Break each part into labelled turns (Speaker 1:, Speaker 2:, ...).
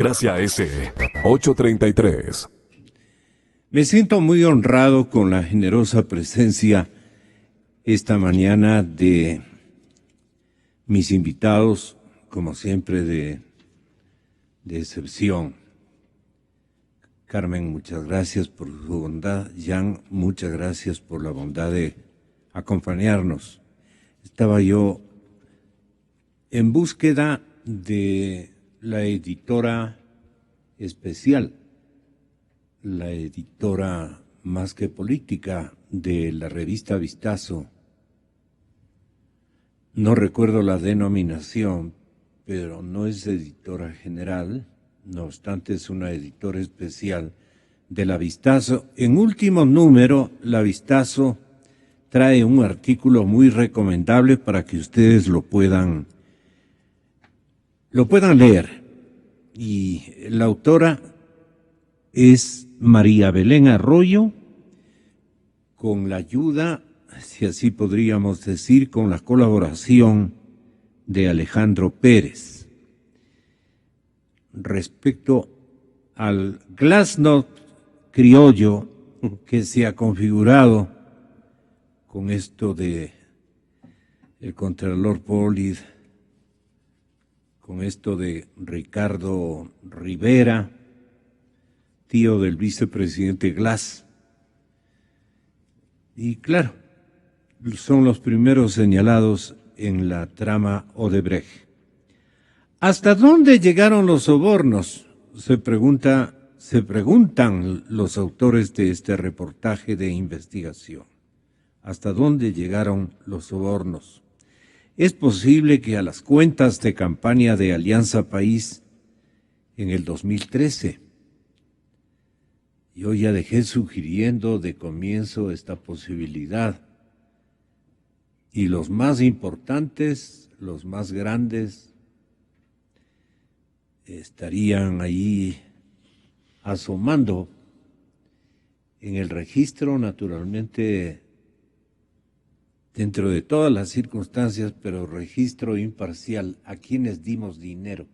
Speaker 1: Gracia S. 833.
Speaker 2: Me siento muy honrado con la generosa presencia esta mañana de mis invitados, como siempre, de excepción. Carmen, muchas gracias por su bondad. Jan, muchas gracias por la bondad de acompañarnos. Estaba yo en búsqueda de la editora especial, la editora más que política de la revista Vistazo. No recuerdo la denominación, pero no es editora general, no obstante es una editora especial de la Vistazo. En último número, la Vistazo trae un artículo muy recomendable para que ustedes lo puedan leer. Y la autora es María Belén Arroyo, con la ayuda, si así podríamos decir, con la colaboración de Alejandro Pérez. Respecto al Glasnost criollo que se ha configurado con esto de el Contralor Polid, con esto de Ricardo Rivera, tío del vicepresidente Glass. Y claro, son los primeros señalados en la trama Odebrecht. ¿Hasta dónde llegaron los sobornos? Se preguntan los autores de este reportaje de investigación. ¿Hasta dónde llegaron los sobornos? Es posible que a las cuentas de campaña de Alianza País en el 2013, yo ya dejé sugiriendo de comienzo esta posibilidad, y los más importantes, los más grandes, estarían ahí asomando en el registro, naturalmente, dentro de todas las circunstancias, pero registro imparcial, a quienes dimos dinero,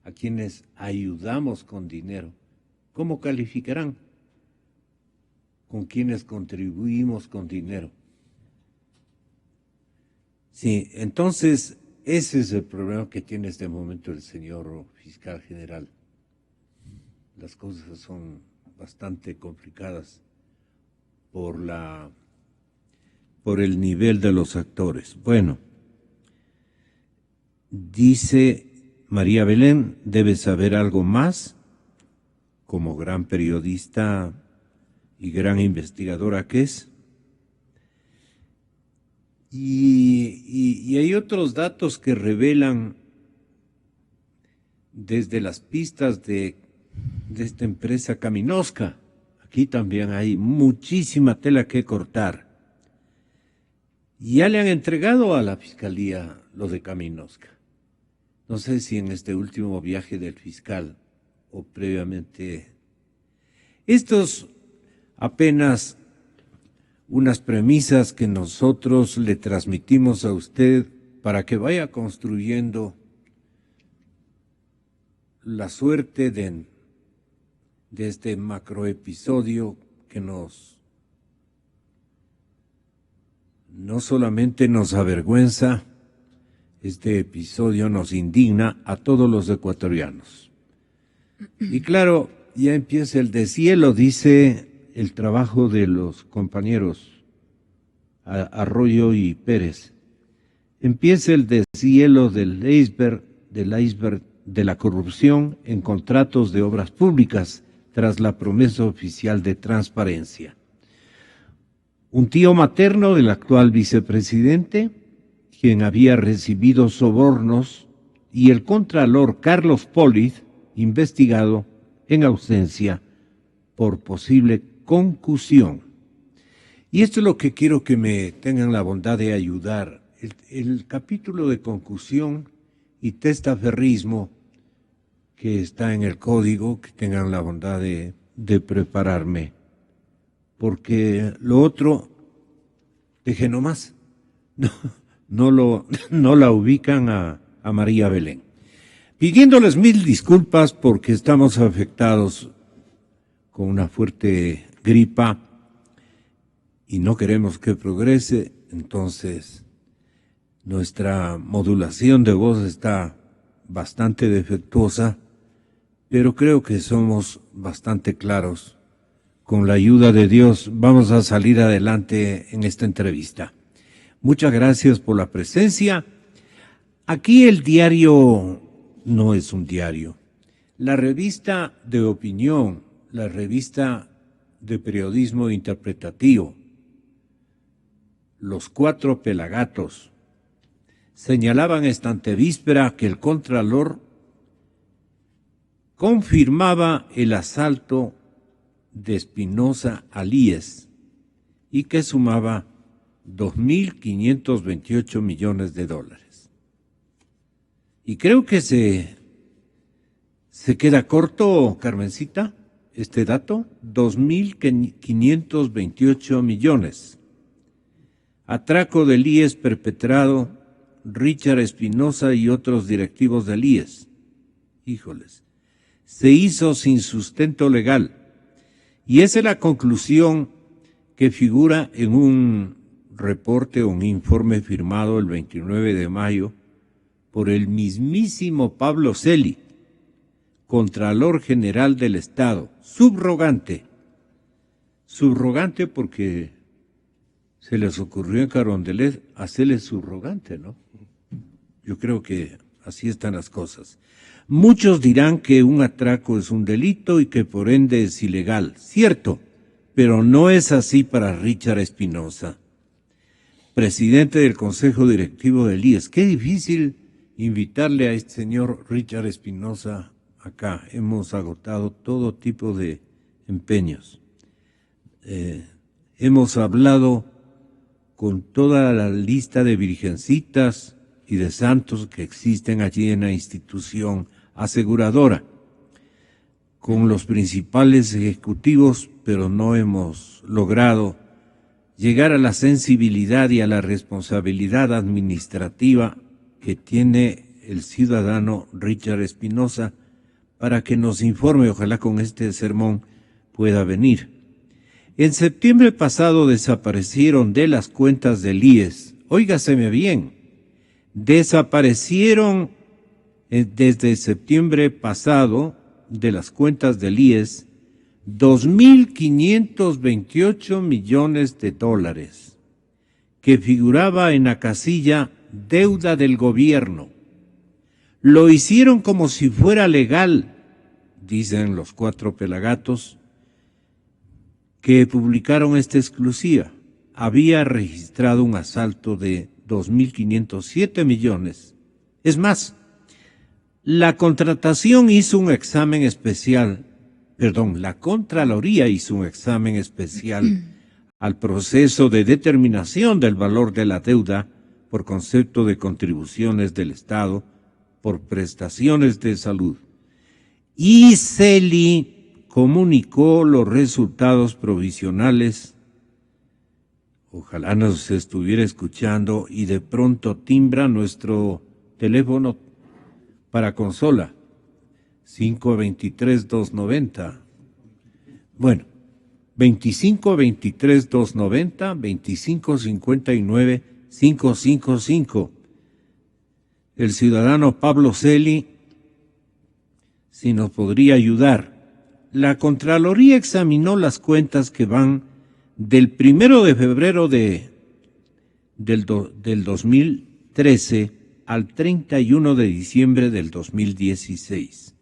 Speaker 2: a quienes ayudamos con dinero. ¿Cómo calificarán? ¿Con quienes contribuimos con dinero? Sí, entonces ese es el problema que tiene este momento el señor fiscal general. Las cosas son bastante complicadas por el nivel de los actores. Bueno, dice María Belén, debe saber algo más, como gran periodista y gran investigadora que es. Y hay otros datos que revelan desde las pistas de esta empresa Caminosca. Aquí también hay muchísima tela que cortar. Ya le han entregado a la Fiscalía lo de Caminosca. No sé si en este último viaje del fiscal o previamente. Estos apenas unas premisas que nosotros le transmitimos a usted para que vaya construyendo la suerte de este macroepisodio que no solamente nos avergüenza, este episodio nos indigna a todos los ecuatorianos. Y claro, ya empieza el deshielo, dice el trabajo de los compañeros Arroyo y Pérez. Empieza el deshielo del iceberg de la corrupción en contratos de obras públicas tras la promesa oficial de transparencia. Un tío materno del actual vicepresidente, quien había recibido sobornos, y el contralor Carlos Polid, investigado en ausencia por posible concusión. Y esto es lo que quiero que me tengan la bondad de ayudar. El capítulo de concusión y testaferrismo que está en el código, que tengan la bondad de prepararme. Porque lo otro, deje nomás, no la ubican a María Belén. pidiéndoles mil disculpas porque estamos afectados con una fuerte gripa y no queremos que progrese, entonces nuestra modulación de voz está bastante defectuosa, pero creo que somos bastante claros. Con la ayuda de Dios vamos a salir adelante en esta entrevista. Muchas gracias por la presencia. Aquí el diario no es un diario. La revista de opinión, la revista de periodismo interpretativo, Los Cuatro Pelagatos, señalaban esta antevíspera que el Contralor confirmaba el asalto de Espinosa a Líes y que sumaba 2.528 millones de dólares. Y creo que se queda corto, Carmencita, este dato, 2.528 millones. Atraco del IES perpetrado Richard Espinosa y otros directivos del IES. Híjoles, se hizo sin sustento legal. Y esa es la conclusión que figura en un reporte o un informe firmado el 29 de mayo por el mismísimo Pablo Celi, Contralor General del Estado, subrogante porque se les ocurrió en Carondelet hacerle subrogante, ¿no? Yo creo que así están las cosas. Muchos dirán que un atraco es un delito y que por ende es ilegal. Cierto, pero no es así para Richard Espinosa, presidente del Consejo Directivo del IES. Qué difícil invitarle a este señor Richard Espinosa acá. Hemos agotado todo tipo de empeños. Hemos hablado con toda la lista de virgencitas y de santos que existen allí en la institución aseguradora, con los principales ejecutivos, pero no hemos logrado llegar a la sensibilidad y a la responsabilidad administrativa que tiene el ciudadano Richard Espinosa para que nos informe, ojalá con este sermón pueda venir. En septiembre pasado desaparecieron de las cuentas del IES, óigaseme bien, desaparecieron desde septiembre pasado de las cuentas del IES 2.528 millones de dólares, que figuraba en la casilla deuda del gobierno. Lo hicieron como si fuera legal, dicen los Cuatro Pelagatos, que publicaron esta exclusiva. Había registrado un asalto de 2.507 millones. Es más, la Contraloría hizo un examen especial al proceso de determinación del valor de la deuda por concepto de contribuciones del Estado por prestaciones de salud. Y Celi comunicó los resultados provisionales. Ojalá nos estuviera escuchando y de pronto timbra nuestro teléfono para consola, 523-290. Bueno, 2523-290, 2559-555. El ciudadano Pablo Celi, si nos podría ayudar. La Contraloría examinó las cuentas que van del 1 de febrero del 2013 al 31 de diciembre del 2016.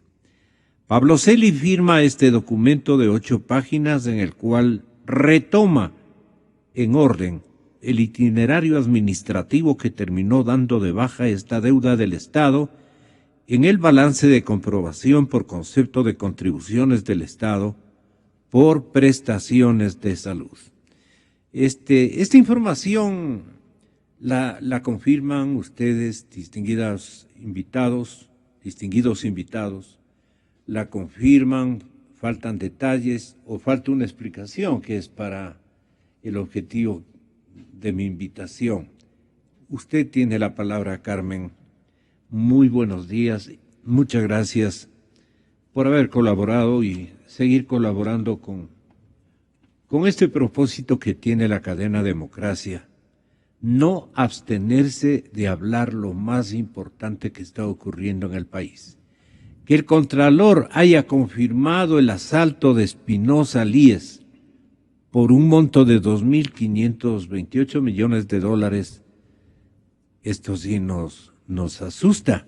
Speaker 2: Pablo Celi firma este documento de 8 páginas en el cual retoma en orden el itinerario administrativo que terminó dando de baja esta deuda del Estado en el balance de comprobación por concepto de contribuciones del Estado por prestaciones de salud. Esta información la confirman ustedes, distinguidos invitados, la confirman, faltan detalles o falta una explicación que es para el objetivo de mi invitación. Usted tiene la palabra, Carmen. Muy buenos días muchas gracias por haber colaborado y seguir colaborando con este propósito que tiene la cadena Democracia. No abstenerse de hablar lo más importante que está ocurriendo en el país. Que el Contralor haya confirmado el asalto de Espinosa Líez por un monto de 2.528 millones de dólares, esto sí nos asusta.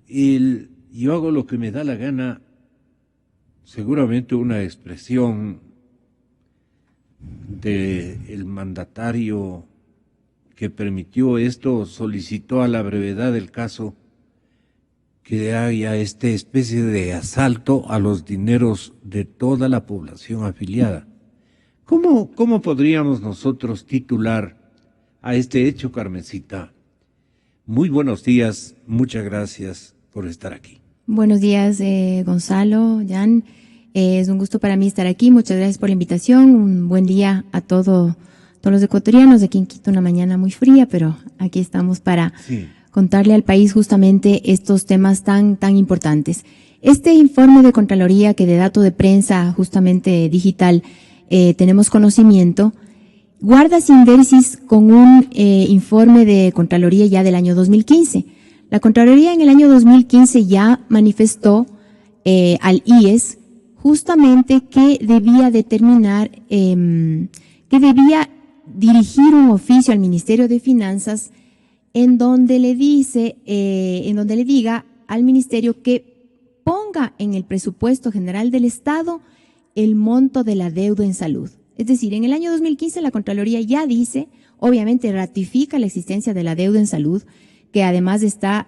Speaker 2: Yo hago lo que me da la gana, seguramente una expresión del mandatario que permitió esto, solicitó a la brevedad del caso que haya esta especie de asalto a los dineros de toda la población afiliada. ¿Cómo podríamos nosotros titular a este hecho, Carmencita? Muy buenos días, muchas gracias por estar aquí.
Speaker 3: Buenos días, Gonzalo, Jan. Es un gusto para mí estar aquí. Muchas gracias por la invitación. Un buen día a todos los ecuatorianos. Aquí en Quito una mañana muy fría, pero aquí estamos para contarle al país justamente estos temas tan importantes. Este informe de Contraloría, que de dato de prensa justamente digital tenemos conocimiento, guarda síntesis con un informe de Contraloría ya del año 2015. La Contraloría en el año 2015 ya manifestó al IES justamente que debía determinar, que debía dirigir un oficio al Ministerio de Finanzas en donde le diga al Ministerio que ponga en el presupuesto general del Estado el monto de la deuda en salud. Es decir, en el año 2015 la Contraloría ya dice, obviamente ratifica la existencia de la deuda en salud, que además está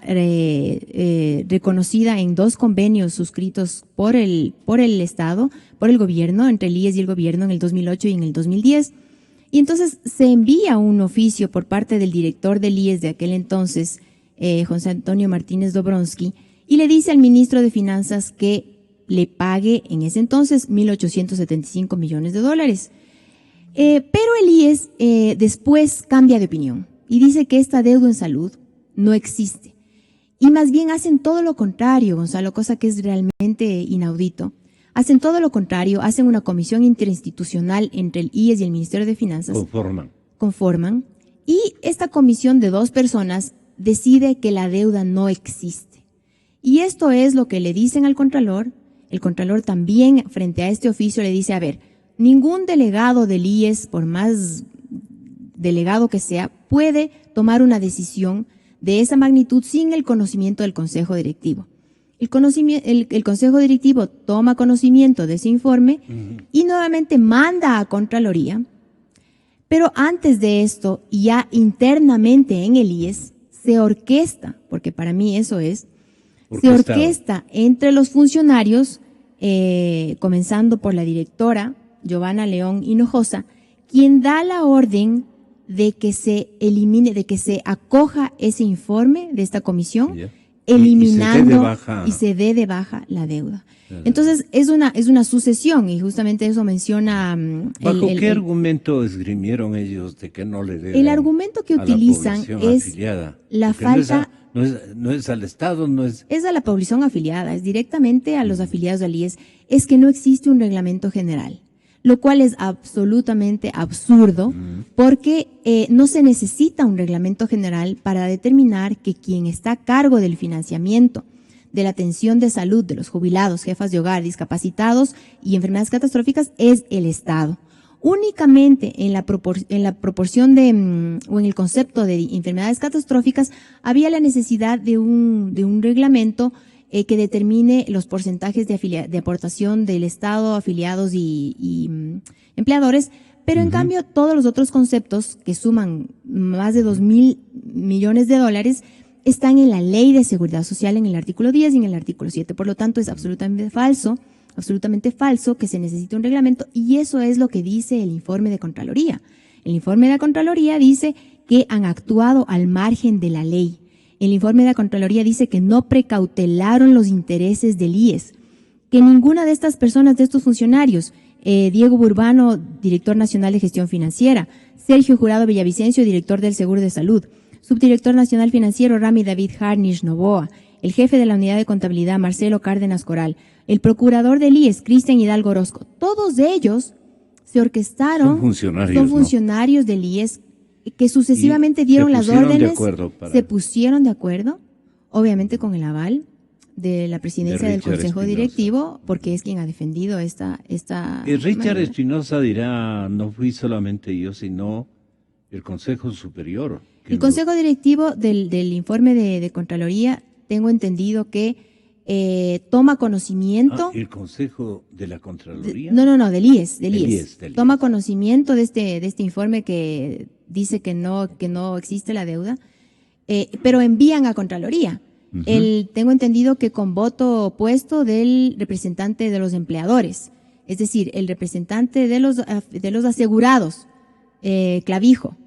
Speaker 3: reconocida en 2 convenios suscritos por el Estado, por el gobierno, entre el IES y el gobierno en el 2008 y en el 2010. Y entonces se envía un oficio por parte del director del IES de aquel entonces, José Antonio Martínez Dobronsky, y le dice al ministro de Finanzas que le pague en ese entonces 1.875 millones de dólares. Pero el IES después cambia de opinión y dice que esta deuda en salud no existe. Y más bien hacen todo lo contrario, Gonzalo, cosa que es realmente inaudito. Hacen todo lo contrario, hacen una comisión interinstitucional entre el IES y el Ministerio de Finanzas. Conforman. Y esta comisión de 2 personas decide que la deuda no existe. Y esto es lo que le dicen al Contralor. El Contralor también, frente a este oficio, le dice, a ver, ningún delegado del IES, por más delegado que sea, puede tomar una decisión de esa magnitud sin el conocimiento del Consejo Directivo. El Consejo Directivo toma conocimiento de ese informe y nuevamente manda a Contraloría, pero antes de esto, ya internamente en el IES, se orquesta, porque para mí eso es, se orquesta entre los funcionarios, comenzando por la directora, Giovanna León Hinojosa, quien da la orden de que se elimine, de que se acoja ese informe de esta comisión, eliminando y se dé de baja la deuda. Entonces es una sucesión y justamente eso menciona.
Speaker 2: ¿Bajo qué argumento esgrimieron ellos de que no le deben?
Speaker 3: El argumento que utilizan es afiliada? La falta.
Speaker 2: No es al Estado, no es.
Speaker 3: Es a la población afiliada, es directamente a los afiliados del IES. Es que no existe un reglamento general, lo cual es absolutamente absurdo porque no se necesita un reglamento general para determinar que quien está a cargo del financiamiento de la atención de salud de los jubilados, jefas de hogar, discapacitados y enfermedades catastróficas es el Estado. Únicamente en la proporción o en el concepto de enfermedades catastróficas había la necesidad de un reglamento que determine los porcentajes de aportación del Estado, afiliados y empleadores, pero en cambio todos los otros conceptos que suman más de 2.000 millones de dólares están en la Ley de Seguridad Social en el artículo 10 y en el artículo 7. Por lo tanto, es absolutamente falso que se necesite un reglamento, y eso es lo que dice el informe de Contraloría. El informe de Contraloría dice que han actuado al margen de la ley. El informe de Contraloría dice que no precautelaron los intereses del IES, que ninguna de estas personas, de estos funcionarios, Diego Burbano, director nacional de gestión financiera, Sergio Jurado Villavicencio, director del Seguro de Salud, subdirector nacional financiero Rami David Harnish Novoa, el jefe de la unidad de contabilidad, Marcelo Cárdenas Coral, el procurador del IES, Cristian Hidalgo Orozco, todos ellos se orquestaron, son funcionarios del IES que sucesivamente dieron las órdenes, se pusieron de acuerdo, obviamente con el aval de la presidencia del Consejo Directivo, porque es quien ha defendido esta
Speaker 2: Richard Espinosa dirá, no fui solamente yo, sino el Consejo Superior.
Speaker 3: El Consejo Directivo del informe de Contraloría, tengo entendido que toma conocimiento.
Speaker 2: ¿El Consejo de la Contraloría?
Speaker 3: No, del IES. Toma conocimiento de este informe que dice que no existe la deuda, pero envían a Contraloría. Tengo entendido que con voto opuesto del representante de los empleadores, es decir, el representante de los asegurados, Clavijo,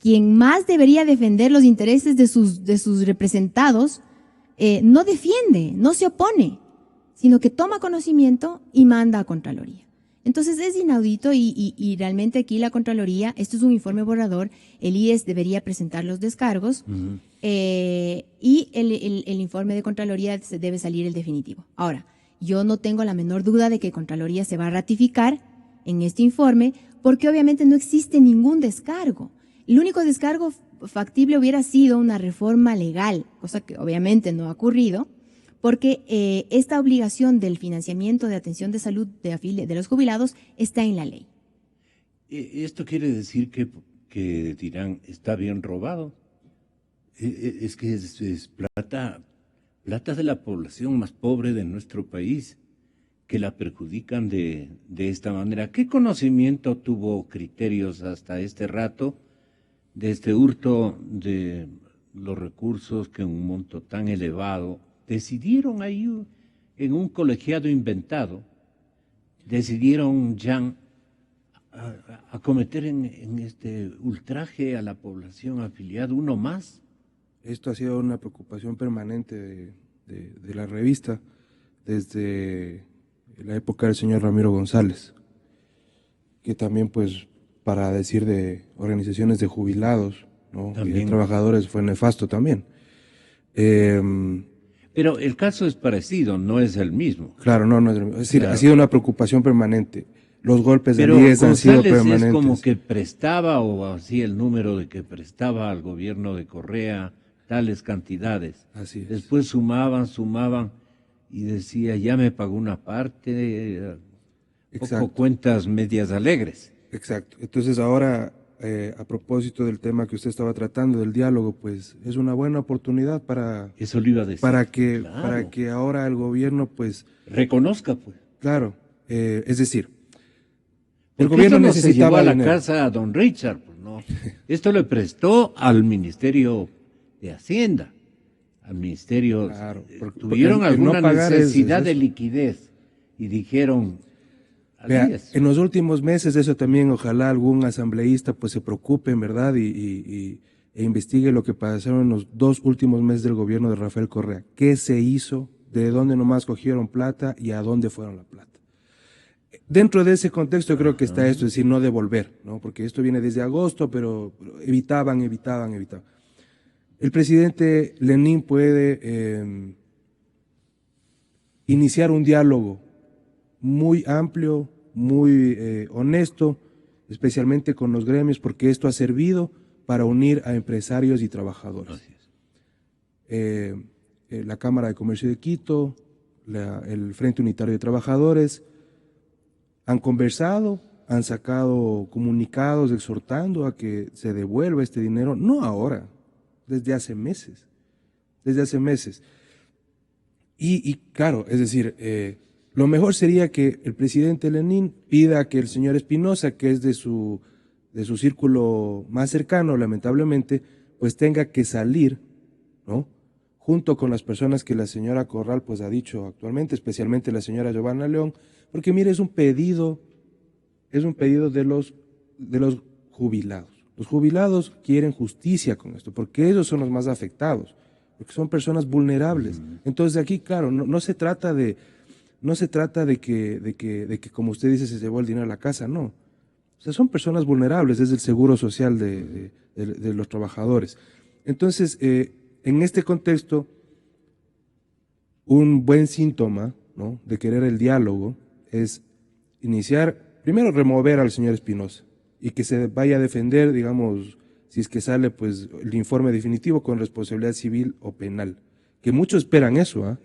Speaker 3: quien más debería defender los intereses de sus representados, no defiende, no se opone, sino que toma conocimiento y manda a Contraloría. Entonces es inaudito y realmente aquí la Contraloría, esto es un informe borrador, el IES debería presentar los descargos y el informe de Contraloría debe salir el definitivo. Ahora, yo no tengo la menor duda de que Contraloría se va a ratificar en este informe porque obviamente no existe ningún descargo. El único descargo factible hubiera sido una reforma legal, cosa que obviamente no ha ocurrido, porque esta obligación del financiamiento de atención de salud de los jubilados está en la ley.
Speaker 2: ¿Esto quiere decir que dirán, está bien robado? Es que es plata de la población más pobre de nuestro país, que la perjudican de esta manera. ¿Qué conocimiento tuvo Criterios hasta este rato de este hurto de los recursos que en un monto tan elevado decidieron ahí en un colegiado inventado, decidieron ya a cometer en este ultraje a la población afiliada, uno más?
Speaker 4: Esto ha sido una preocupación permanente de la revista desde la época del señor Ramiro González, que también pues para decir de organizaciones de jubilados, ¿no? Y de trabajadores fue nefasto también.
Speaker 2: Pero el caso es parecido, no es el mismo.
Speaker 4: Claro, no es el mismo. Es decir, ha sido una preocupación permanente. Los golpes de IES han sido permanentes.
Speaker 2: Es como que prestaba o así el número de que prestaba al gobierno de Correa tales cantidades.
Speaker 4: Así es.
Speaker 2: Después sumaban y decía, ya me pagó una parte, poco cuentas medias alegres.
Speaker 4: Exacto. Entonces ahora, a propósito del tema que usted estaba tratando, del diálogo, pues es una buena oportunidad para…
Speaker 2: Eso lo iba a decir.
Speaker 4: Para que ahora el gobierno, pues…
Speaker 2: reconozca, pues.
Speaker 4: Claro, es decir, el gobierno necesitaba
Speaker 2: a la casa a don Richard, pues no. Esto le prestó al Ministerio de Hacienda, al Ministerio.
Speaker 4: Claro,
Speaker 2: tuvieron alguna necesidad de liquidez y dijeron…
Speaker 4: Vea, en los últimos meses, eso también, ojalá algún asambleísta pues se preocupe, en verdad, e investigue lo que pasaron en los 2 últimos meses del gobierno de Rafael Correa. ¿Qué se hizo? ¿De dónde nomás cogieron plata? ¿Y a dónde fueron la plata? Dentro de ese contexto creo que está esto, es decir, no devolver, ¿no? Porque esto viene desde agosto, pero evitaban. El presidente Lenín puede iniciar un diálogo muy amplio, muy honesto, especialmente con los gremios, porque esto ha servido para unir a empresarios y trabajadores. La Cámara de Comercio de Quito, el Frente Unitario de Trabajadores, han conversado, han sacado comunicados exhortando a que se devuelva este dinero, no ahora, desde hace meses. Y claro, es decir, lo mejor sería que el presidente Lenín pida que el señor Espinosa, que es de su círculo más cercano, lamentablemente, pues tenga que salir, ¿no? Junto con las personas que la señora Corral pues ha dicho actualmente, especialmente la señora Giovanna León, porque mire, es un pedido de los jubilados. Los jubilados quieren justicia con esto, porque ellos son los más afectados, porque son personas vulnerables. Entonces aquí, claro, no se trata de que, como usted dice, se llevó el dinero a la casa, no. O sea, son personas vulnerables, es el seguro social de los trabajadores. Entonces, en este contexto, un buen síntoma, ¿no?, de querer el diálogo es iniciar, primero remover al señor Espinosa y que se vaya a defender, digamos, si es que sale pues el informe definitivo con responsabilidad civil o penal, que muchos esperan eso, ¿ah?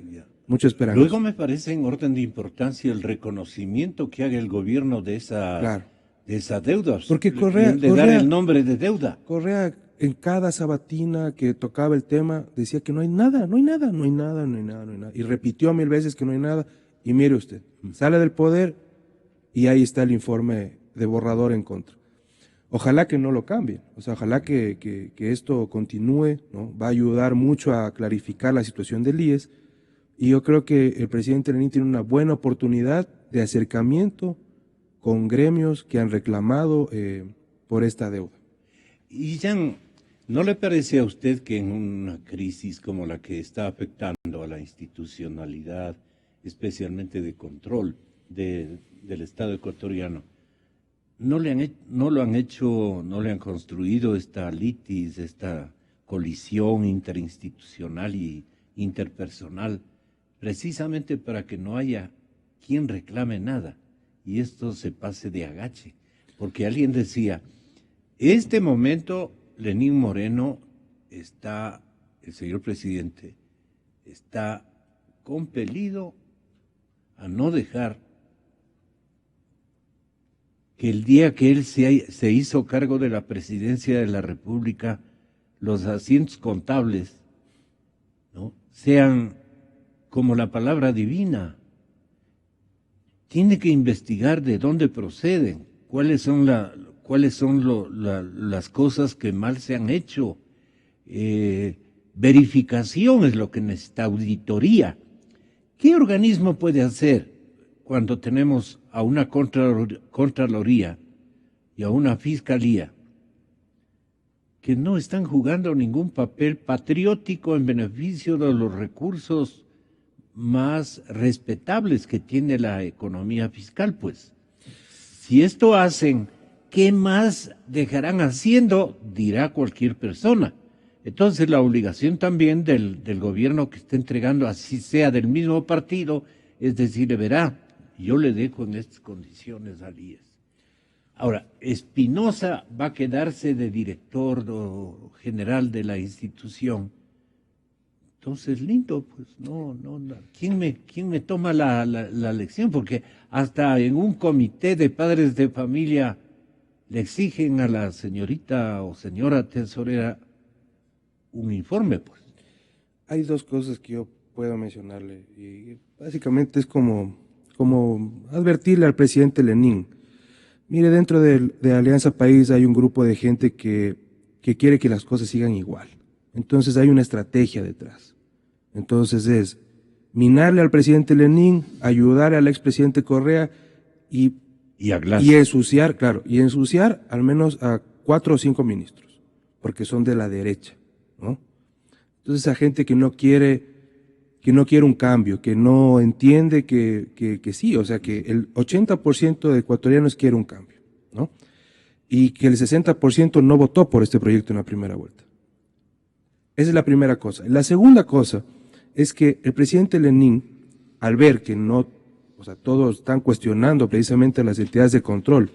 Speaker 4: Muchos esperan
Speaker 2: Luego
Speaker 4: eso.
Speaker 2: me parece en orden de importancia el reconocimiento que haga el gobierno de
Speaker 4: Claro.
Speaker 2: esa deuda.
Speaker 4: Porque
Speaker 2: de dar el nombre de deuda.
Speaker 4: Correa en cada sabatina que tocaba el tema decía que no hay nada, no hay nada, no hay nada, no hay nada, no hay nada. Y repitió 1000 veces que no hay nada. Y mire usted, sale del poder y ahí está el informe de borrador en contra. Ojalá que no lo cambien, o sea, ojalá que esto continúe, ¿no? Va a ayudar mucho a clarificar la situación del IES y yo creo que el presidente Lenín tiene una buena oportunidad de acercamiento con gremios que han reclamado por esta deuda.
Speaker 2: Y Jan, ¿no le parece a usted que en una crisis como la que está afectando a la institucionalidad, especialmente de control del Estado ecuatoriano, no le han construido esta litis, esta colisión interinstitucional y interpersonal, precisamente para que no haya quien reclame nada y esto se pase de agache? Porque alguien decía, este momento Lenín Moreno está, el señor presidente, está compelido a no dejar que el día que él se hizo cargo de la presidencia de la República, los asientos contables, ¿no?, sean como la palabra divina. Tiene que investigar de dónde proceden, cuáles son las cosas que mal se han hecho. Verificación es lo que necesita, auditoría. ¿Qué organismo puede hacer cuando tenemos a una Contraloría y a una Fiscalía que no están jugando ningún papel patriótico en beneficio de los recursos más respetables que tiene la economía fiscal? Pues, si esto hacen, ¿qué más dejarán haciendo? Dirá cualquier persona. Entonces, la obligación también del gobierno que está entregando, así sea del mismo partido, es decirle, verá, yo le dejo en estas condiciones al IES. Ahora, Espinosa va a quedarse de director general de la institución. Entonces, lindo, pues no. ¿Quién me toma la lección? Porque hasta en un comité de padres de familia le exigen a la señorita o señora tesorera un informe, pues.
Speaker 4: Hay dos cosas que yo puedo mencionarle y básicamente es como advertirle al presidente Lenín. Mire, dentro de Alianza País hay un grupo de gente que quiere que las cosas sigan igual. Entonces hay una estrategia detrás. Entonces es minarle al presidente Lenín, ayudar al expresidente Correa y ensuciar, claro, y ensuciar al menos a 4 o 5 ministros, porque son de la derecha, ¿no? Entonces esa gente que no quiere un cambio, que no entiende que sí, o sea, que el 80% de ecuatorianos quiere un cambio, ¿no? Y que el 60% no votó por este proyecto en la primera vuelta. Esa es la primera cosa. La segunda cosa es que el presidente Lenín, al ver que no, o sea, todos están cuestionando precisamente las entidades de control,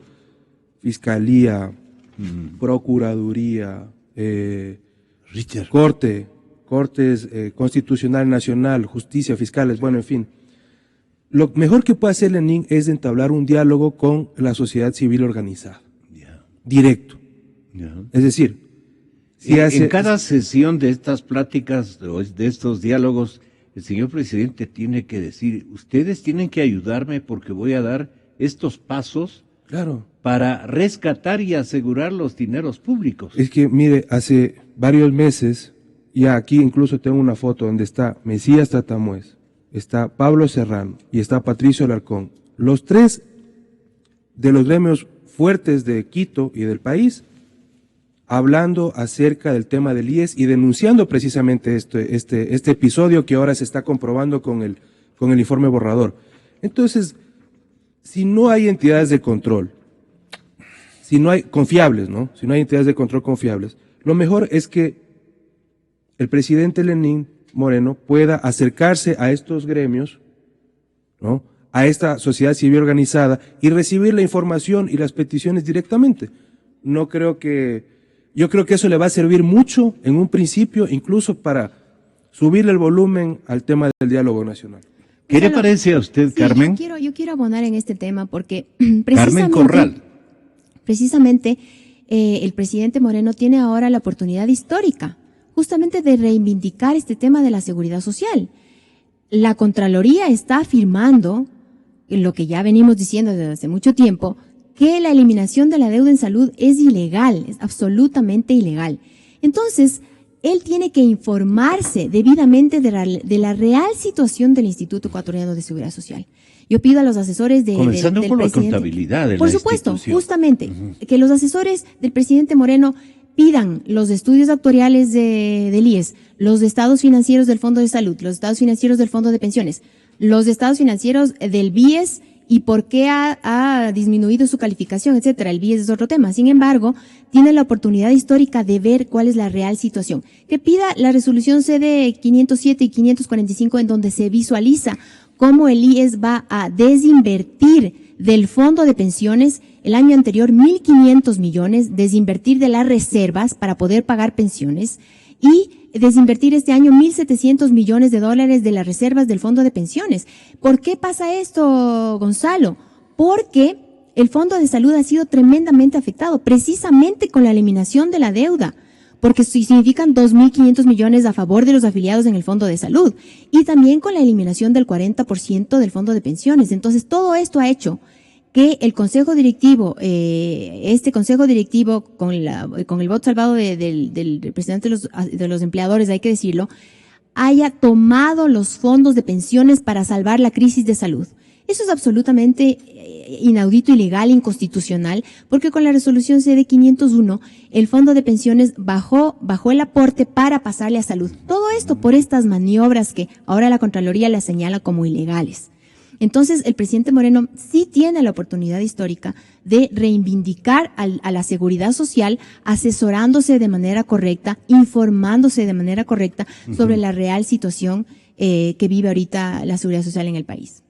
Speaker 4: Fiscalía, Procuraduría, Cortes Constitucional Nacional, Justicia, Fiscales, bueno, en fin. Lo mejor que puede hacer Lenín es entablar un diálogo con la sociedad civil organizada, directo. Es decir,
Speaker 2: en cada sesión de estas pláticas, de estos diálogos, el señor presidente tiene que decir, ustedes tienen que ayudarme porque voy a dar estos pasos,
Speaker 4: claro,
Speaker 2: para rescatar y asegurar los dineros públicos.
Speaker 4: Es que, mire, hace varios meses, ya aquí incluso tengo una foto donde está Mesías Tatamuez, está Pablo Serrano y está Patricio Alarcón, los tres de los gremios fuertes de Quito y del país, hablando acerca del tema del IES y denunciando precisamente este episodio que ahora se está comprobando con el informe borrador. Entonces, si no hay entidades de control, si no hay confiables, ¿no? Si no hay entidades de control confiables, lo mejor es que el presidente Lenín Moreno pueda acercarse a estos gremios, ¿no?, a esta sociedad civil organizada y recibir la información y las peticiones directamente. Yo creo que eso le va a servir mucho en un principio, incluso para subirle el volumen al tema del diálogo nacional.
Speaker 2: ¿Qué le parece a usted,
Speaker 3: Sí,
Speaker 2: Carmen?
Speaker 3: Yo quiero abonar en este tema porque
Speaker 2: Carmen Corral.
Speaker 3: Precisamente el presidente Moreno tiene ahora la oportunidad histórica justamente de reivindicar este tema de la seguridad social. La Contraloría está afirmando lo que ya venimos diciendo desde hace mucho tiempo, que la eliminación de la deuda en salud es ilegal, es absolutamente ilegal. Entonces, él tiene que informarse debidamente de la real situación del Instituto Ecuatoriano de Seguridad Social. Yo pido a los asesores
Speaker 2: Comenzando
Speaker 3: del
Speaker 2: por la
Speaker 3: presidente,
Speaker 2: contabilidad de
Speaker 3: por
Speaker 2: la
Speaker 3: supuesto,
Speaker 2: institución.
Speaker 3: justamente, que los asesores del presidente Moreno pidan los estudios actuariales del IES, los estados financieros del Fondo de Salud, los estados financieros del Fondo de Pensiones, los estados financieros del BIES y por qué ha disminuido su calificación, etcétera. El BIES es otro tema. Sin embargo, tiene la oportunidad histórica de ver cuál es la real situación. Que pida la resolución CD 507 y 545 en donde se visualiza cómo el IES va a desinvertir del Fondo de Pensiones el año anterior 1.500 millones, desinvertir de las reservas para poder pagar pensiones y desinvertir este año 1.700 millones de dólares de las reservas del Fondo de Pensiones. ¿Por qué pasa esto, Gonzalo? Porque el Fondo de Salud ha sido tremendamente afectado, precisamente con la eliminación de la deuda, porque significan 2.500 millones a favor de los afiliados en el Fondo de Salud y también con la eliminación del 40% del Fondo de Pensiones. Entonces, todo esto ha hecho que el Consejo Directivo, este Consejo Directivo con el voto salvado del presidente de los empleadores, hay que decirlo, haya tomado los fondos de pensiones para salvar la crisis de salud. Eso es absolutamente inaudito, ilegal, inconstitucional, porque con la resolución CD 501, el Fondo de Pensiones bajó el aporte para pasarle a salud. Todo esto por estas maniobras que ahora la Contraloría las señala como ilegales. Entonces, el presidente Moreno sí tiene la oportunidad histórica de reivindicar a la seguridad social, asesorándose de manera correcta, informándose de manera correcta sobre la real situación que vive ahorita la seguridad social en el país.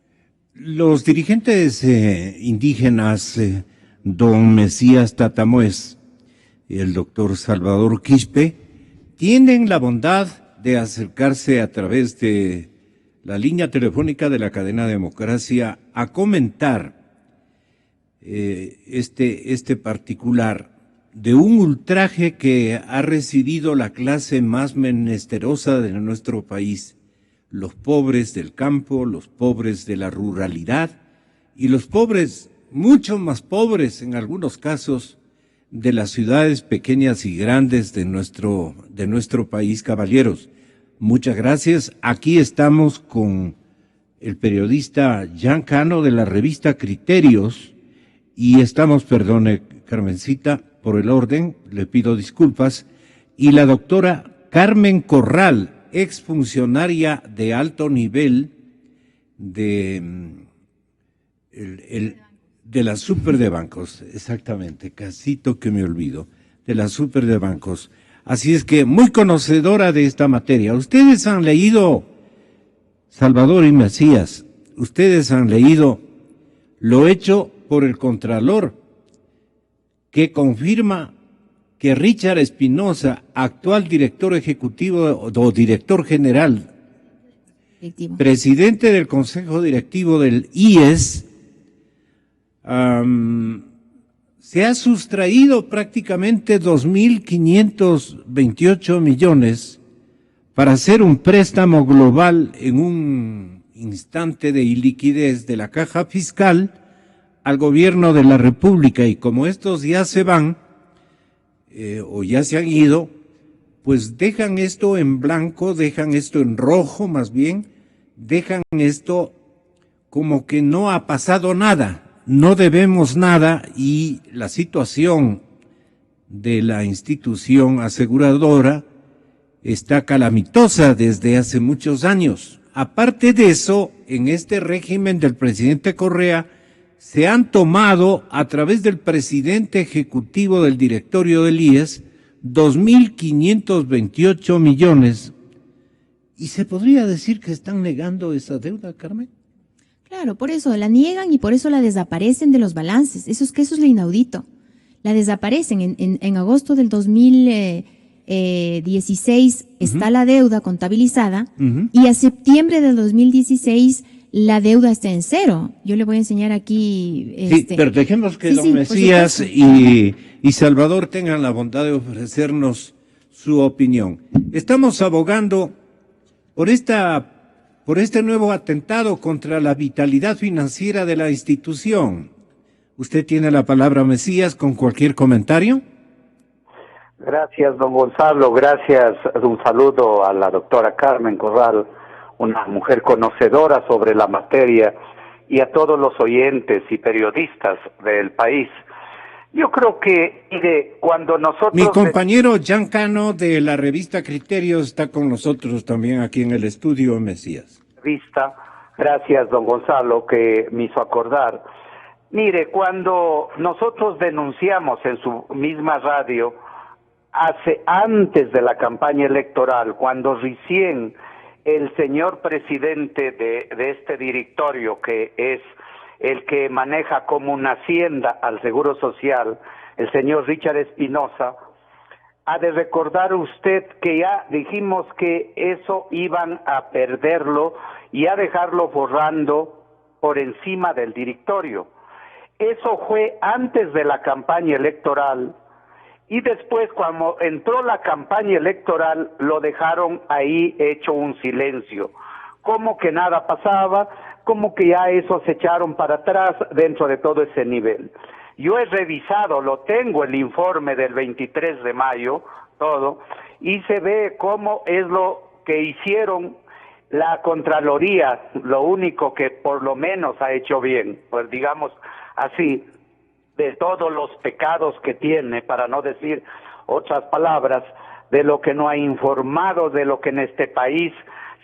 Speaker 2: Los dirigentes indígenas, don Mesías Tatamuez y el doctor Salvador Quispe, tienen la bondad de acercarse a través de la línea telefónica de la cadena Democracia a comentar este particular de un ultraje que ha recibido la clase más menesterosa de nuestro país, los pobres del campo, los pobres de la ruralidad y los pobres, mucho más pobres en algunos casos, de las ciudades pequeñas y grandes de nuestro país, caballeros. Muchas gracias. Aquí estamos con el periodista Jan Cano de la revista Criterios y estamos, perdone, Carmencita, por el orden, le pido disculpas, y la doctora Carmen Corral, exfuncionaria de alto nivel de la Super de Bancos, exactamente, casito que me olvido, de la Super de Bancos. Así es que muy conocedora de esta materia. Ustedes han leído, Salvador y Mesías, ustedes han leído lo hecho por el Contralor, que confirma que Richard Espinosa, actual director ejecutivo o director general, presidente del Consejo Directivo del IES, se ha sustraído prácticamente 2.528 millones para hacer un préstamo global en un instante de iliquidez de la caja fiscal al gobierno de la República, y como estos ya se van o ya se han ido, pues dejan esto en blanco, dejan esto en rojo más bien, dejan esto como que no ha pasado nada. No debemos nada y la situación de la institución aseguradora está calamitosa desde hace muchos años. Aparte de eso, en este régimen del presidente Correa se han tomado a través del presidente ejecutivo del directorio del IES 2.528 millones ¿Y se podría decir que están negando esa deuda, Carmen?
Speaker 3: Claro, por eso la niegan y por eso la desaparecen de los balances. Eso es lo inaudito. La desaparecen. En agosto del 2016 está la deuda contabilizada y a septiembre del 2016 la deuda está en cero. Yo le voy a enseñar aquí.
Speaker 2: Sí, pero dejemos que don
Speaker 3: por
Speaker 2: Mesías
Speaker 3: supuesto.
Speaker 2: y Salvador tengan la bondad de ofrecernos su opinión. Estamos abogando por este nuevo atentado contra la vitalidad financiera de la institución. Usted tiene la palabra, Mesías, con cualquier comentario.
Speaker 5: Gracias, don Gonzalo. Gracias. Un saludo a la doctora Carmen Corral, una mujer conocedora sobre la materia, y a todos los oyentes y periodistas del país. Yo creo que, mire, cuando nosotros...
Speaker 2: Mi compañero Giancano de la revista Criterios está con nosotros también aquí en el estudio, Mesías.
Speaker 5: Gracias, don Gonzalo, que me hizo acordar. Mire, cuando nosotros denunciamos en su misma radio, antes de la campaña electoral, cuando recién el señor presidente de este directorio, que es el que maneja como una hacienda al Seguro Social, el señor Richard Espinosa, ha de recordar usted que ya dijimos que eso iban a perderlo y a dejarlo borrando por encima del directorio. Eso fue antes de la campaña electoral, y después cuando entró la campaña electoral lo dejaron ahí hecho un silencio, como que nada pasaba, como que ya eso se echaron para atrás dentro de todo ese nivel. Yo he revisado, lo tengo, el informe del 23 de mayo, todo, y se ve cómo es lo que hicieron la Contraloría, lo único que por lo menos ha hecho bien, pues digamos así, de todos los pecados que tiene, para no decir otras palabras, de lo que no ha informado, de lo que en este país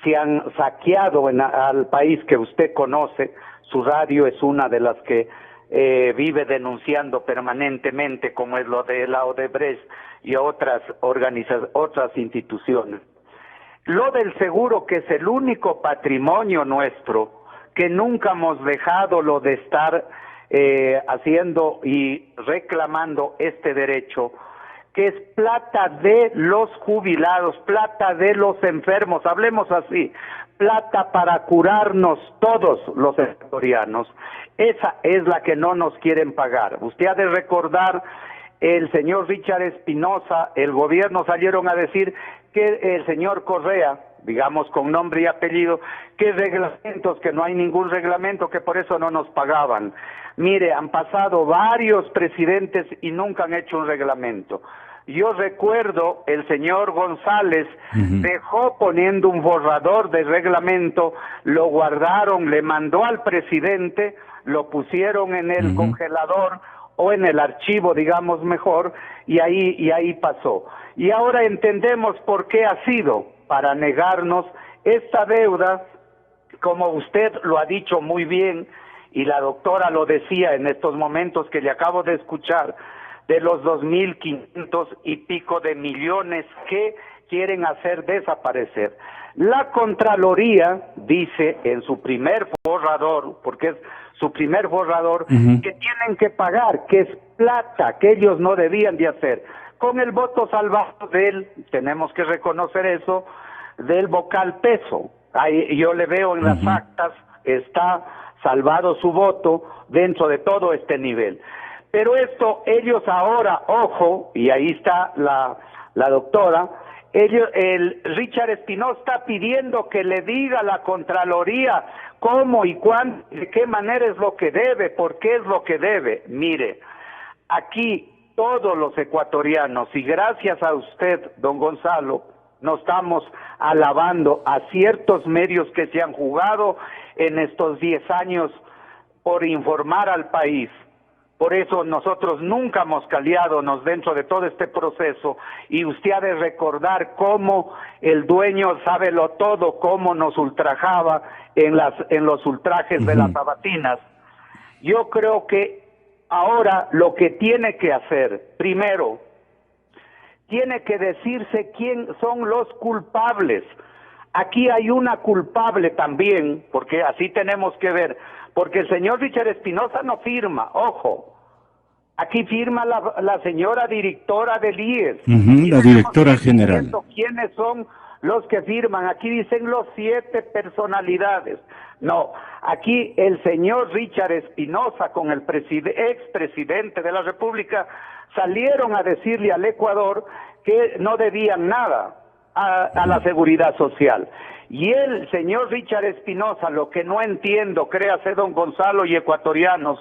Speaker 5: se han saqueado al país que usted conoce. Su radio es una de las que vive denunciando permanentemente, como es lo de la Odebrecht y otras instituciones. Lo del seguro, que es el único patrimonio nuestro, que nunca hemos dejado lo de estar haciendo y reclamando este derecho, que es plata de los jubilados, plata de los enfermos, hablemos así, plata para curarnos todos los ecuatorianos. Esa es la que no nos quieren pagar. Usted ha de recordar, el señor Richard Espinosa, el gobierno salieron a decir que el señor Correa, digamos con nombre y apellido, que reglamentos, que no hay ningún reglamento, que por eso no nos pagaban. Mire, han pasado varios presidentes y nunca han hecho un reglamento. Yo recuerdo, el señor González dejó poniendo un borrador de reglamento, lo guardaron, le mandó al presidente, lo pusieron en el congelador o en el archivo, digamos mejor, y ahí pasó. Y ahora entendemos por qué ha sido, para negarnos esta deuda, como usted lo ha dicho muy bien, y la doctora lo decía en estos momentos que le acabo de escuchar, de los 2.500 y pico de millones que quieren hacer desaparecer. La Contraloría dice en su primer borrador, porque es su primer borrador, que tienen que pagar, que es plata, que ellos no debían de hacer. Con el voto salvado tenemos que reconocer eso, del vocal Peso. Ahí yo le veo en las actas, está salvado su voto dentro de todo este nivel. Pero esto, ellos ahora, ojo, y ahí está la doctora, el Richard Espinosa está pidiendo que le diga a la Contraloría cómo y cuándo, de qué manera es lo que debe, por qué es lo que debe. Mire, aquí todos los ecuatorianos, y gracias a usted, don Gonzalo, nos estamos alabando a ciertos medios que se han jugado en estos 10 años por informar al país. Por eso nosotros nunca hemos callado dentro de todo este proceso, y usted ha de recordar cómo el dueño sábelo todo, cómo nos ultrajaba en los ultrajes de las sabatinas. Yo creo que ahora lo que tiene que hacer, primero, tiene que decirse quién son los culpables. aquí hay una culpable también, porque así tenemos que ver, porque el señor Richard Espinosa no firma, ojo, aquí firma la señora directora del IES.
Speaker 2: La directora general.
Speaker 5: ¿Quiénes son los que firman? Aquí dicen los 7 personalidades. No, aquí el señor Richard Espinosa con el expresidente de la República salieron a decirle al Ecuador que no debían nada a la seguridad social. Y el señor Richard Espinosa, lo que no entiendo, créase don Gonzalo y ecuatorianos,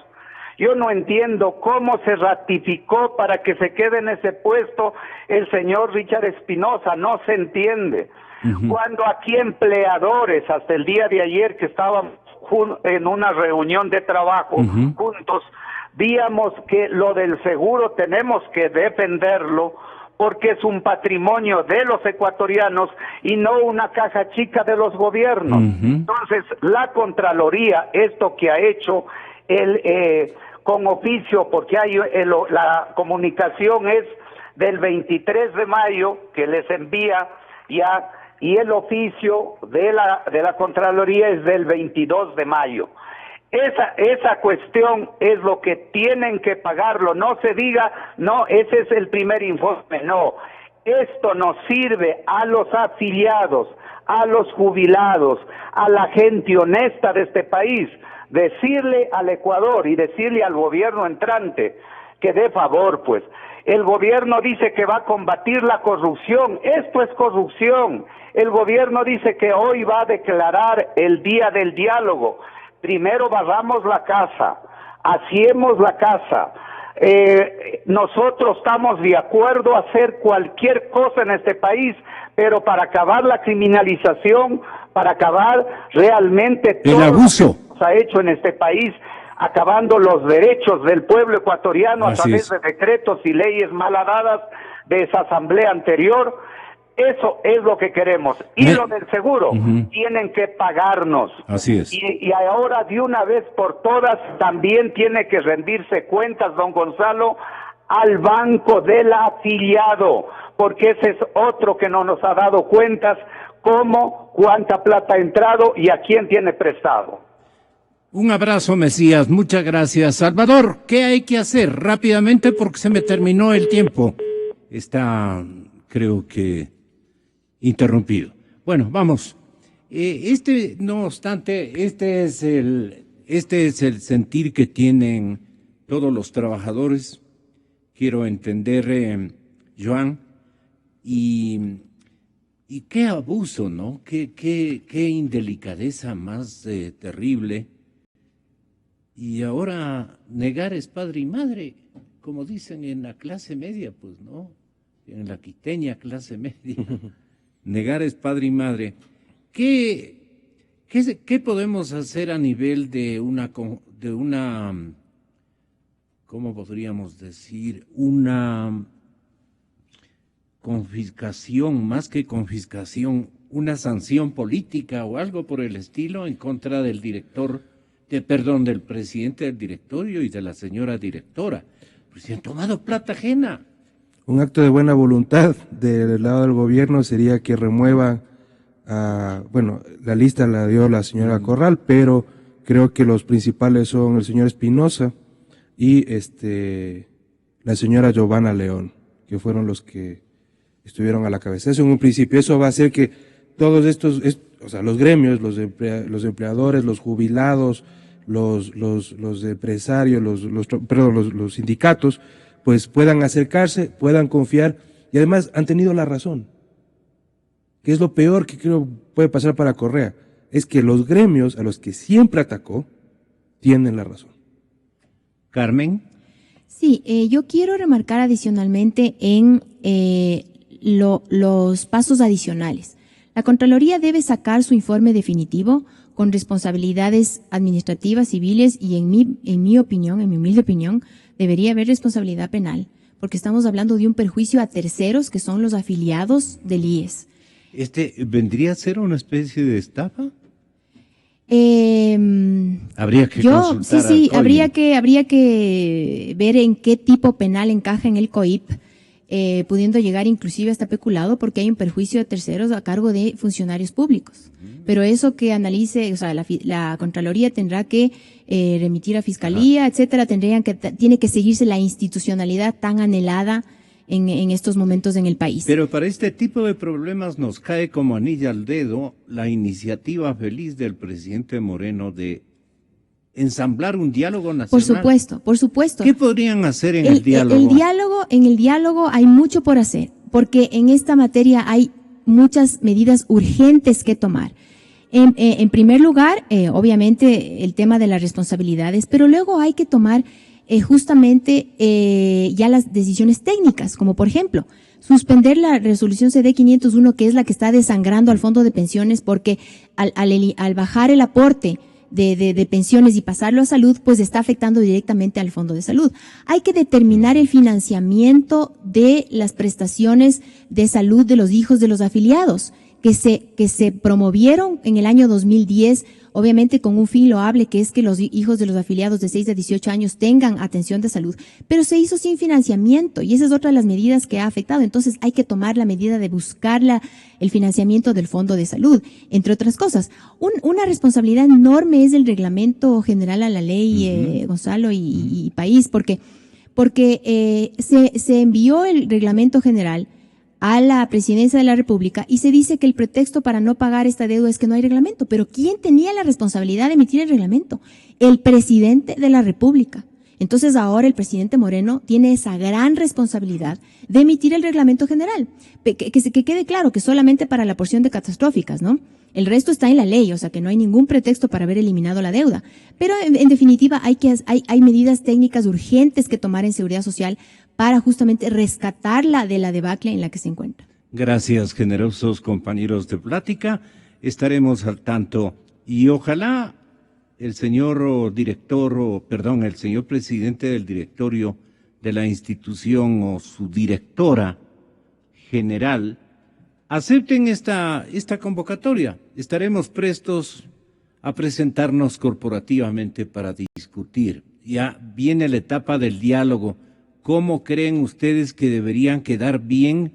Speaker 5: yo no entiendo cómo se ratificó para que se quede en ese puesto el señor Richard Espinosa, no se entiende. Cuando aquí empleadores, hasta el día de ayer que estábamos en una reunión de trabajo juntos, víamos que lo del seguro tenemos que defenderlo porque es un patrimonio de los ecuatorianos y no una caja chica de los gobiernos. Entonces, la Contraloría, esto que ha hecho con oficio, porque la comunicación es del 23 de mayo que les envía ya, y el oficio de la Contraloría es del 22 de mayo. Esa cuestión es lo que tienen que pagarlo, no se diga, no, ese es el primer informe, no. Esto nos sirve a los afiliados, a los jubilados, a la gente honesta de este país, decirle al Ecuador y decirle al gobierno entrante que dé favor, pues. El gobierno dice que va a combatir la corrupción, esto es corrupción. El gobierno dice que hoy va a declarar el día del diálogo. Primero barramos la casa, hacemos la casa. Nosotros estamos de acuerdo a hacer cualquier cosa en este país, pero para acabar la criminalización, para acabar realmente todo
Speaker 2: el abuso
Speaker 5: lo que se ha hecho en este país, acabando los derechos del pueblo ecuatoriano a través de decretos y leyes malhadadas de esa asamblea anterior. Eso es lo que queremos. Y lo del seguro, tienen que pagarnos.
Speaker 2: Así es.
Speaker 5: Y ahora, de una vez por todas, también tiene que rendirse cuentas, don Gonzalo, al banco del afiliado, porque ese es otro que no nos ha dado cuentas, cómo, cuánta plata ha entrado y a quién tiene prestado.
Speaker 2: Un abrazo, Mesías. Muchas gracias. Salvador, ¿qué hay que hacer? Rápidamente, porque se me terminó el tiempo. Está, creo que, interrumpido. Bueno, vamos. No obstante, este es el sentir que tienen todos los trabajadores. Quiero entender, Joan, y qué abuso, ¿no? Qué indelicadeza más terrible. Y ahora negar es padre y madre, como dicen en la clase media, pues, ¿no? En la quiteña clase media. Negar es padre y madre. ¿Qué podemos hacer a nivel de una, ¿cómo podríamos decir? Una confiscación, más que confiscación, una sanción política o algo por el estilo en contra del del presidente del directorio y de la señora directora? Pues se han tomado plata ajena.
Speaker 4: Un acto de buena voluntad del lado del gobierno sería que remueva, la lista la dio la señora Corral, pero creo que los principales son el señor Espinosa y la señora Giovanna León, que fueron los que estuvieron a la cabeza. Eso en un principio, eso va a hacer que todos estos, los gremios, los empleadores, los jubilados, los empresarios, los sindicatos, pues puedan acercarse, puedan confiar y además han tenido la razón. Que es lo peor que creo puede pasar para Correa, es que los gremios a los que siempre atacó tienen la razón.
Speaker 2: Carmen.
Speaker 3: Sí, yo quiero remarcar adicionalmente en los pasos adicionales. La Contraloría debe sacar su informe definitivo con responsabilidades administrativas, civiles y en mi humilde opinión, debería haber responsabilidad penal, porque estamos hablando de un perjuicio a terceros que son los afiliados del IES.
Speaker 2: ¿Vendría a ser una especie de estafa? Habría que consultar.
Speaker 3: Sí, habría que ver en qué tipo penal encaja en el COIP pudiendo llegar inclusive hasta peculado porque hay un perjuicio de terceros a cargo de funcionarios públicos. Pero eso que analice, o sea, la Contraloría tendrá que remitir a Fiscalía, etcétera, tiene que seguirse la institucionalidad tan anhelada en estos momentos en el país.
Speaker 2: Pero para este tipo de problemas nos cae como anilla al dedo la iniciativa feliz del presidente Moreno de ensamblar un diálogo nacional.
Speaker 3: Por supuesto.
Speaker 2: ¿Qué podrían hacer en el diálogo?
Speaker 3: En el diálogo hay mucho por hacer, porque en esta materia hay muchas medidas urgentes que tomar. En primer lugar, obviamente, el tema de las responsabilidades, pero luego hay que tomar justamente ya las decisiones técnicas, como por ejemplo, suspender la resolución CD 501, que es la que está desangrando al fondo de pensiones, porque al bajar el aporte de pensiones y pasarlo a salud, pues está afectando directamente al fondo de salud. Hay que determinar el financiamiento de las prestaciones de salud de los hijos de los afiliados, que se promovieron en el año 2010, obviamente con un fin loable, que es que los hijos de los afiliados de 6 a 18 años tengan atención de salud, pero se hizo sin financiamiento y esa es otra de las medidas que ha afectado. Entonces hay que tomar la medida de buscar el financiamiento del Fondo de Salud, entre otras cosas. Una responsabilidad enorme es el reglamento general a la ley, Gonzalo y país, porque se envió el reglamento general a la Presidencia de la República y se dice que el pretexto para no pagar esta deuda es que no hay reglamento. Pero ¿quién tenía la responsabilidad de emitir el reglamento? El presidente de la República. Entonces ahora el presidente Moreno tiene esa gran responsabilidad de emitir el reglamento general. Que quede claro que solamente para la porción de catastróficas, ¿no? El resto está en la ley, o sea que no hay ningún pretexto para haber eliminado la deuda. Pero en definitiva hay medidas técnicas urgentes que tomar en seguridad social para justamente rescatarla de la debacle en la que se encuentra.
Speaker 2: Gracias, generosos compañeros de plática. Estaremos al tanto y ojalá el señor el señor presidente del directorio de la institución o su directora general acepten esta convocatoria. Estaremos prestos a presentarnos corporativamente para discutir. Ya viene la etapa del diálogo. ¿Cómo creen ustedes que deberían quedar bien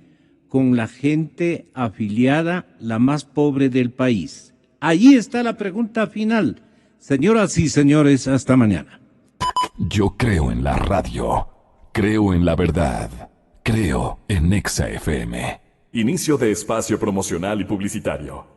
Speaker 2: con la gente afiliada, la más pobre del país? Allí está la pregunta final. Señoras y señores, hasta mañana.
Speaker 1: Yo creo en la radio, creo en la verdad, creo en Nexa FM. Inicio de espacio promocional y publicitario.